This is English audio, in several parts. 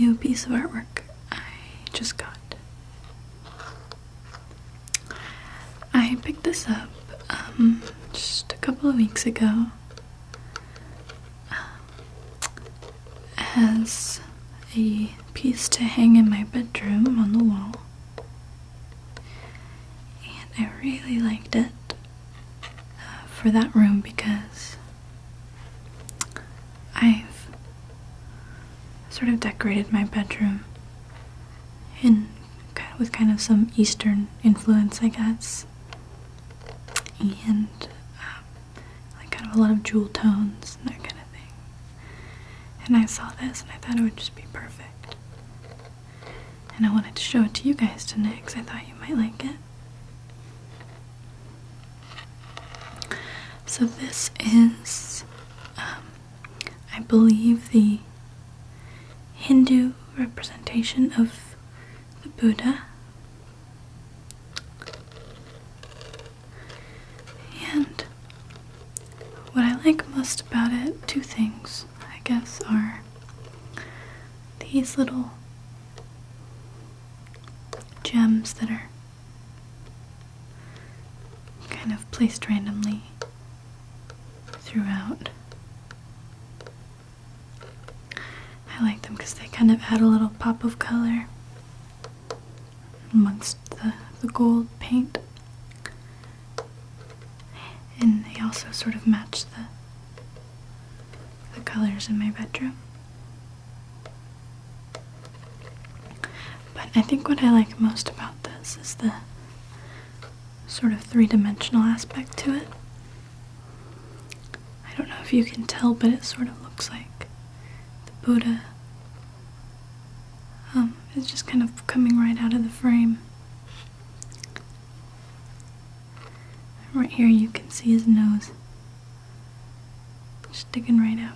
new piece of artwork I just got. I picked this up just a couple of weeks ago as a piece to hang in my bedroom on the wall, and I really liked it for that room because I've sort of decorated my bedroom with kind of some Eastern influence, I guess, and like kind of a lot of jewel tones and that kind of thing. And I saw this and I thought it would just be perfect, and I wanted to show it to you guys tonight because I thought you might like it. So this is, I believe, the Hindu representation of the Buddha. And what I like most about it, two things, I guess, are these little gems that are kind of placed randomly throughout. I like them because they kind of add a little pop of color amongst the gold paint, and they also sort of match the colors in my bedroom. But I think what I like most about this is the sort of three-dimensional aspect to it. I don't know if you can tell, but it sort of looks like the Buddha is just kind of coming right out of the frame. Right here you can see his nose sticking right out.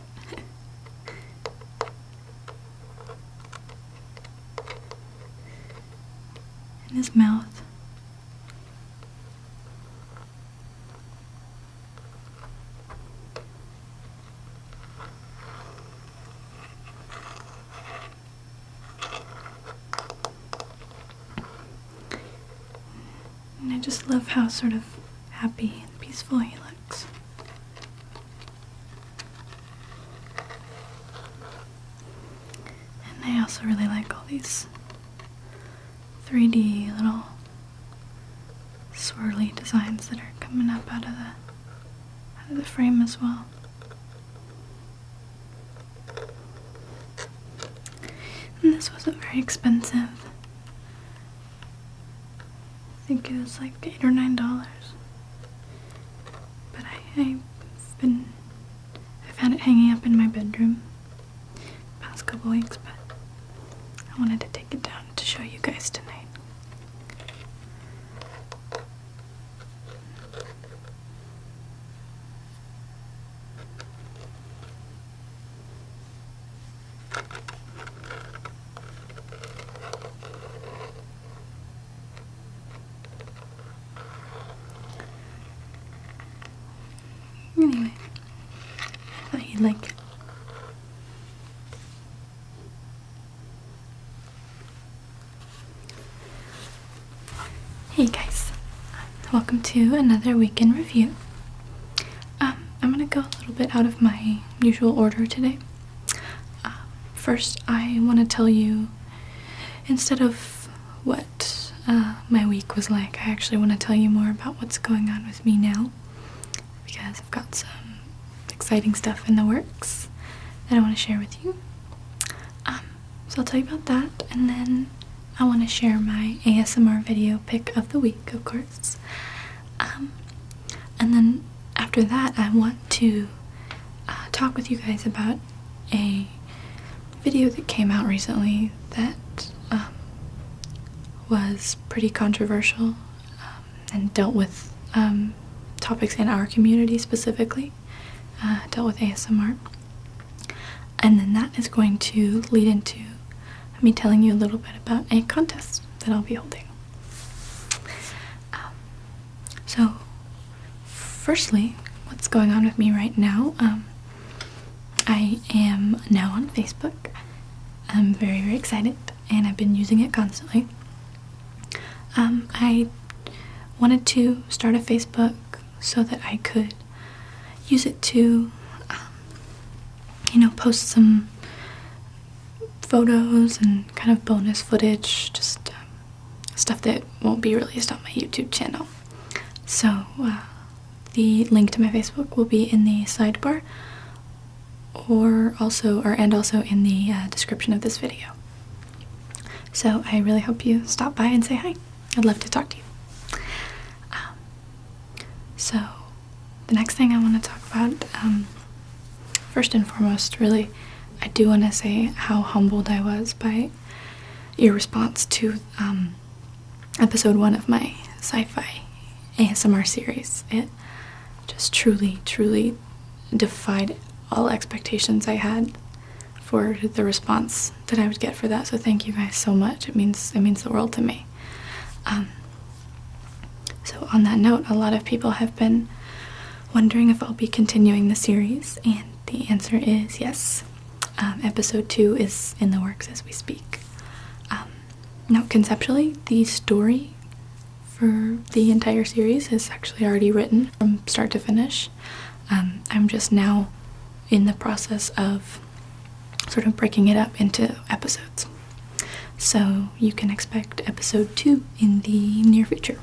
And his mouth. And I just love how sort of happy and peaceful he looks. And I also really like all these 3D little swirly designs that are coming up out of the frame as well. And this wasn't very expensive. I think it was like $8 or $9. But I've had it hanging up in my bedroom the past couple weeks, but I wanted to take it down to show you guys tonight. Anyway, I thought you'd like it. Hey guys, welcome to another week in review. I'm gonna go a little bit out of my usual order today. First, I want to tell you, instead of what my week was like, I actually want to tell you more about what's going on with me now, because I've got some exciting stuff in the works that I want to share with you. So I'll tell you about that, and then I want to share my ASMR video pick of the week, of course. And then after that, I want to talk with you guys about a video that came out recently that was pretty controversial and dealt with topics in our community specifically, dealt with ASMR. And then that is going to lead into me telling you a little bit about a contest that I'll be holding. So, firstly, what's going on with me right now? I am now on Facebook. I'm very, very excited, and I've been using it constantly. I wanted to start a Facebook so that I could use it to, post some photos and kind of bonus footage, just stuff that won't be released on my YouTube channel. So the link to my Facebook will be in the sidebar, and also in the description of this video. So I really hope you stop by and say hi. I'd love to talk to you. So the next thing I want to talk about, first and foremost, really, I do want to say how humbled I was by your response to episode 1 of my Sci-Fi ASMR series. It just truly, truly defied all expectations I had for the response that I would get for that. So thank you guys so much. It means the world to me. So on that note, a lot of people have been wondering if I'll be continuing the series, and the answer is yes. Episode 2 is in the works as we speak. Now, conceptually, the story for the entire series is actually already written from start to finish. I'm just now in the process of sort of breaking it up into episodes. So you can expect episode 2 in the near future.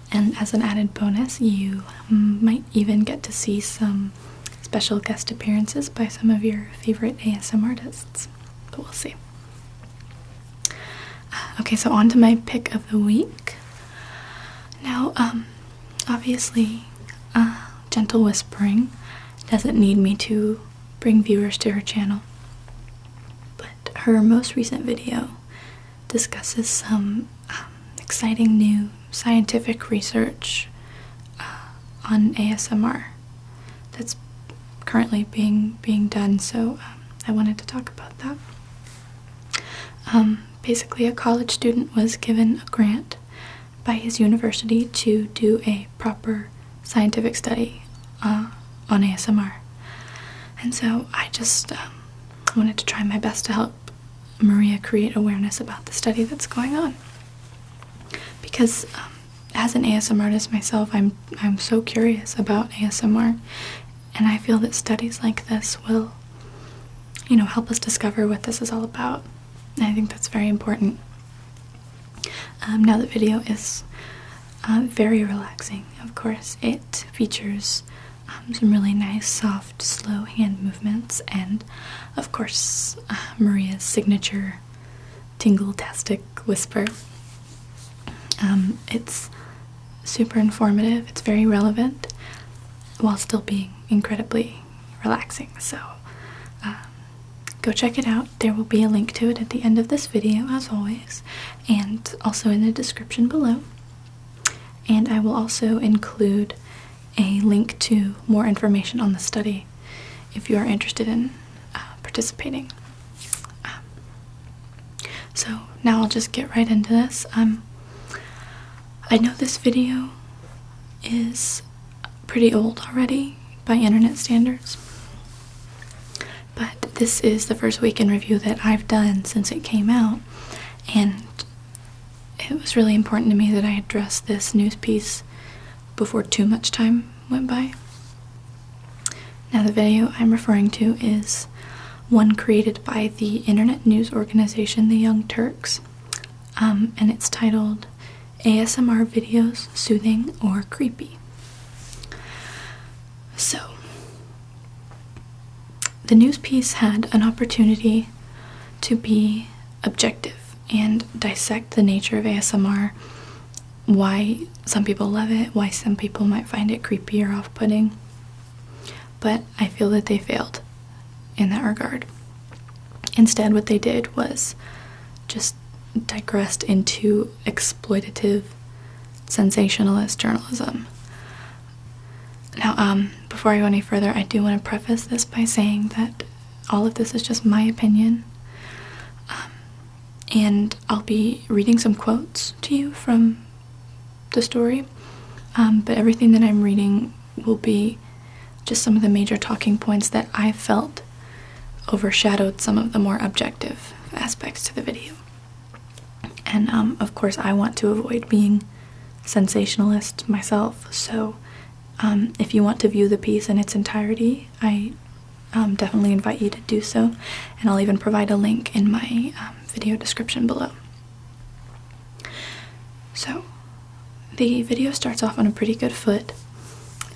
And as an added bonus, you might even get to see some special guest appearances by some of your favorite ASMR artists, but we'll see. Okay, so on to my pick of the week. Now, obviously, Gentle Whispering doesn't need me to bring viewers to her channel, but her most recent video discusses some exciting new scientific research on ASMR that's currently being done, so I wanted to talk about that. Basically, a college student was given a grant by his university to do a proper scientific study on ASMR. And so I just wanted to try my best to help Maria create awareness about the study that's going on. Because as an ASMR artist myself, I'm so curious about ASMR, and I feel that studies like this will, help us discover what this is all about. And I think that's very important. Now the video is very relaxing, of course. It features some really nice, soft, slow hand movements, and of course Maria's signature tingle-tastic whisper. It's super informative, it's very relevant, while still being incredibly relaxing. So go check it out. There will be a link to it at the end of this video, as always, and also in the description below. And I will also include a link to more information on the study if you are interested in participating. So now I'll just get right into this. I know this video is pretty old already by internet standards, but this is the first week in review that I've done since it came out, and it was really important to me that I address this news piece before too much time went by. Now the video I'm referring to is one created by the internet news organization, the Young Turks, and it's titled ASMR Videos Soothing or Creepy. So, the news piece had an opportunity to be objective and dissect the nature of ASMR, why some people love it, why some people might find it creepy or off-putting, but I feel that they failed in that regard. Instead, what they did was just digressed into exploitative, sensationalist journalism. Now, before I go any further, I do want to preface this by saying that all of this is just my opinion, and I'll be reading some quotes to you from the story, but everything that I'm reading will be just some of the major talking points that I felt overshadowed some of the more objective aspects to the video. And of course I want to avoid being sensationalist myself, so if you want to view the piece in its entirety, I definitely invite you to do so, and I'll even provide a link in my video description below. So the video starts off on a pretty good foot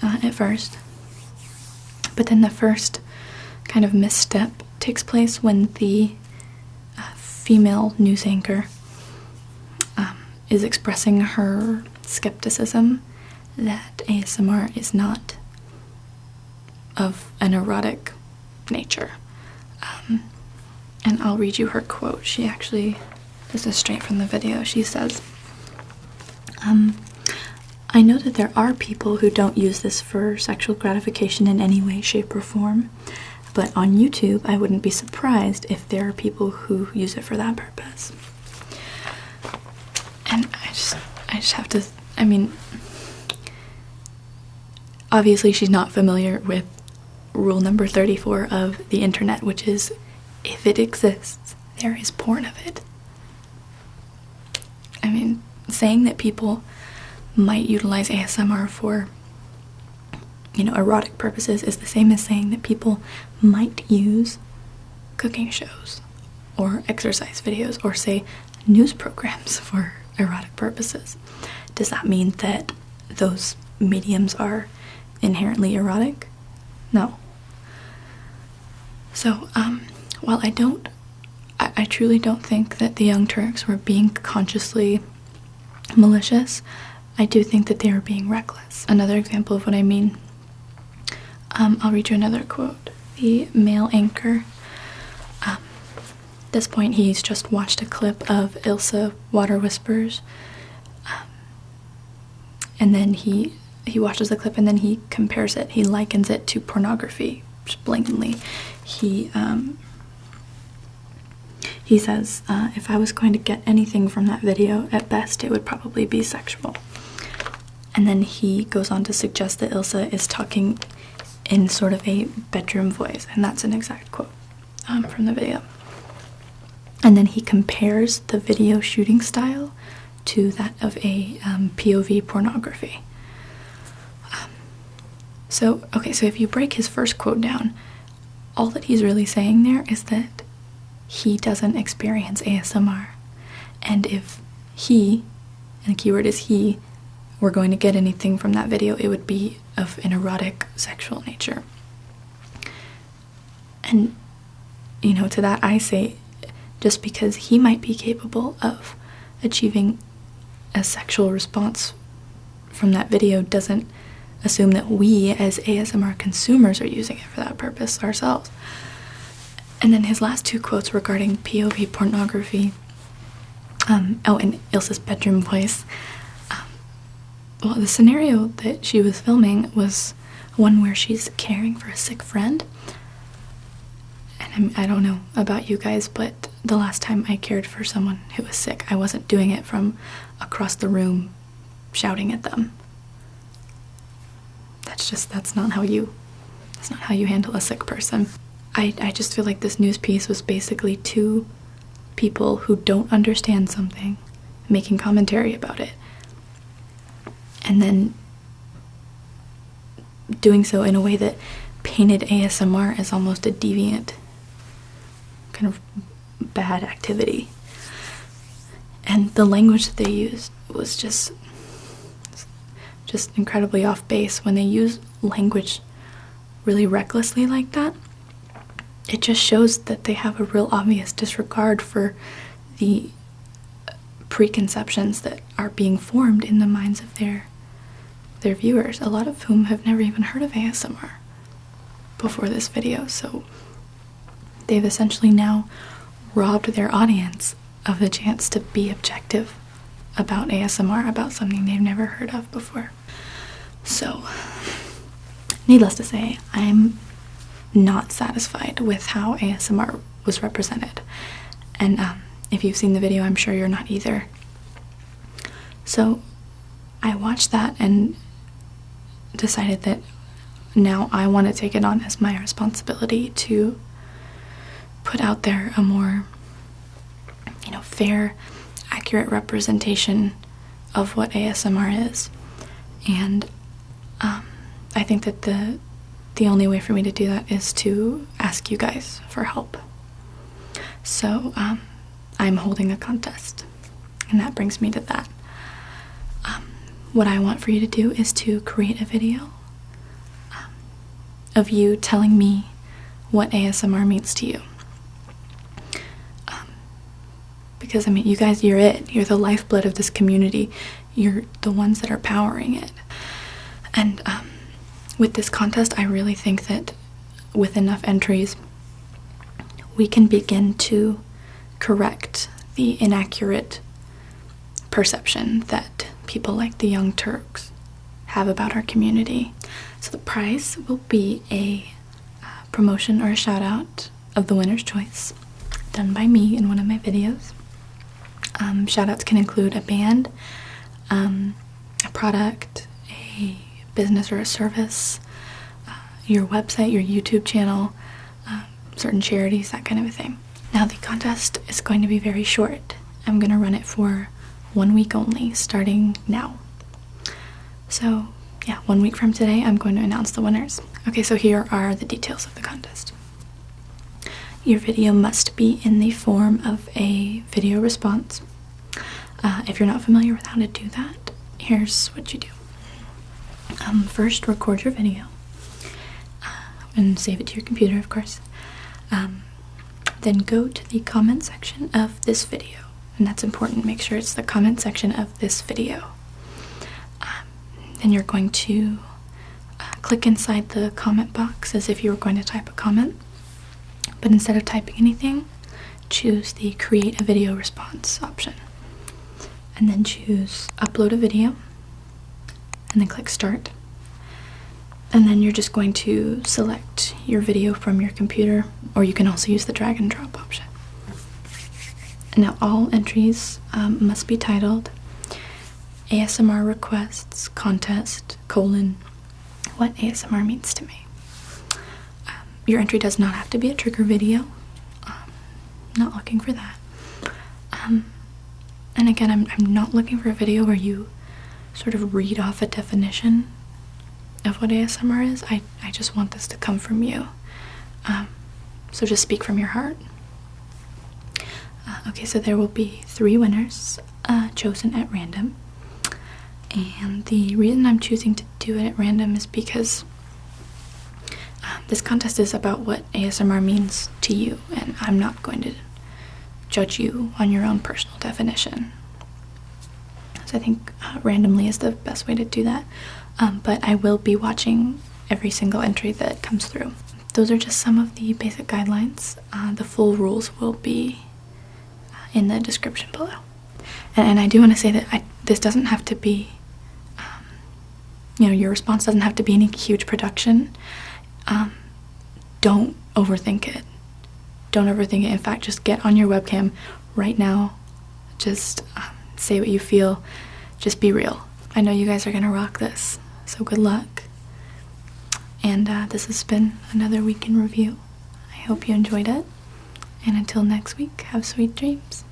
at first, but then the first kind of misstep takes place when the female news anchor is expressing her skepticism that ASMR is not of an erotic nature. And I'll read you her quote. She actually, this is straight from the video, she says, I know that there are people who don't use this for sexual gratification in any way, shape, or form, but on YouTube I wouldn't be surprised if there are people who use it for that purpose. And I just have to, I mean, obviously she's not familiar with rule number 34 of the internet, which is, if it exists, there is porn of it. I mean, saying that people might utilize ASMR for, you know, erotic purposes is the same as saying that people might use cooking shows or exercise videos or, say, news programs for erotic purposes. Does that mean that those mediums are inherently erotic? No. So, while I truly don't think that the Young Turks were being consciously malicious, I do think that they were being reckless. Another example of what I mean, I'll read you another quote. The male anchor, at this point he's just watched a clip of Ilsa Water Whispers, and then he watches the clip and then he compares it, he likens it to pornography, just blatantly. He says, if I was going to get anything from that video, at best it would probably be sexual. And then he goes on to suggest that Ilsa is talking in sort of a bedroom voice, and that's an exact quote from the video. And then he compares the video shooting style to that of a POV pornography. So if you break his first quote down, all that he's really saying there is that he doesn't experience ASMR. And if he, and the keyword is he, were going to get anything from that video, it would be of an erotic sexual nature. And, you know, to that I say, just because he might be capable of achieving a sexual response from that video doesn't assume that we as ASMR consumers are using it for that purpose ourselves. And then his last two quotes regarding POV pornography, and Ilsa's bedroom voice. Well, the scenario that she was filming was one where she's caring for a sick friend. And I don't know about you guys, but the last time I cared for someone who was sick, I wasn't doing it from across the room shouting at them. That's not how you handle a sick person. I just feel like this news piece was basically two people who don't understand something making commentary about it, and then doing so in a way that painted ASMR as almost a deviant kind of bad activity. And the language that they used was just incredibly off base. When they use language really recklessly like that, it just shows that they have a real obvious disregard for the preconceptions that are being formed in the minds of their viewers, a lot of whom have never even heard of ASMR before this video. So they've essentially now robbed their audience of the chance to be objective about ASMR, about something they've never heard of before. So, needless to say, I'm not satisfied with how ASMR was represented. And if you've seen the video, I'm sure you're not either. So I watched that and decided that now I want to take it on as my responsibility to put out there a more, fair, accurate representation of what ASMR is. And I think that the only way for me to do that is to ask you guys for help. So I'm holding a contest, and that brings me to that. What I want for you to do is to create a video of you telling me what ASMR means to you. Because, I mean, you guys, you're it. You're the lifeblood of this community. You're the ones that are powering it. And with this contest, I really think that with enough entries, we can begin to correct the inaccurate perception that people like the Young Turks have about our community. So the prize will be a promotion or a shout out of the winner's choice done by me in one of my videos. Shout outs can include a band, a product, a business or a service, your website, your YouTube channel, certain charities, that kind of a thing. Now the contest is going to be very short. I'm going to run it for 1 week only, starting now. So yeah, 1 week from today, I'm going to announce the winners. Okay, so here are the details of the contest. Your video must be in the form of a video response. If you're not familiar with how to do that, here's what you do. First, record your video and save it to your computer, of course. Then go to the comment section of this video, and that's important. Make sure it's the comment section of this video. Then you're going to click inside the comment box as if you were going to type a comment, but instead of typing anything, choose the create a video response option, and then choose upload a video, and then click start. And then you're just going to select your video from your computer, or you can also use the drag and drop option. Now all entries must be titled ASMRrequests Contest, what ASMR means to me. Your entry does not have to be a trigger video. Not looking for that. And again, I'm not looking for a video where you sort of read off a definition of what ASMR is. I just want this to come from you. So just speak from your heart. Okay, so there will be 3 winners chosen at random. And the reason I'm choosing to do it at random is because this contest is about what ASMR means to you, and I'm not going to judge you on your own personal definition. So I think randomly is the best way to do that. But I will be watching every single entry that comes through. Those are just some of the basic guidelines. The full rules will be in the description below. And I do want to say that this doesn't have to be, your response doesn't have to be any huge production. Don't overthink it. Don't overthink it. In fact, just get on your webcam right now. Just say what you feel. Just be real. I know you guys are gonna rock this, so good luck. And this has been another week in review. I hope you enjoyed it. And until next week, have sweet dreams.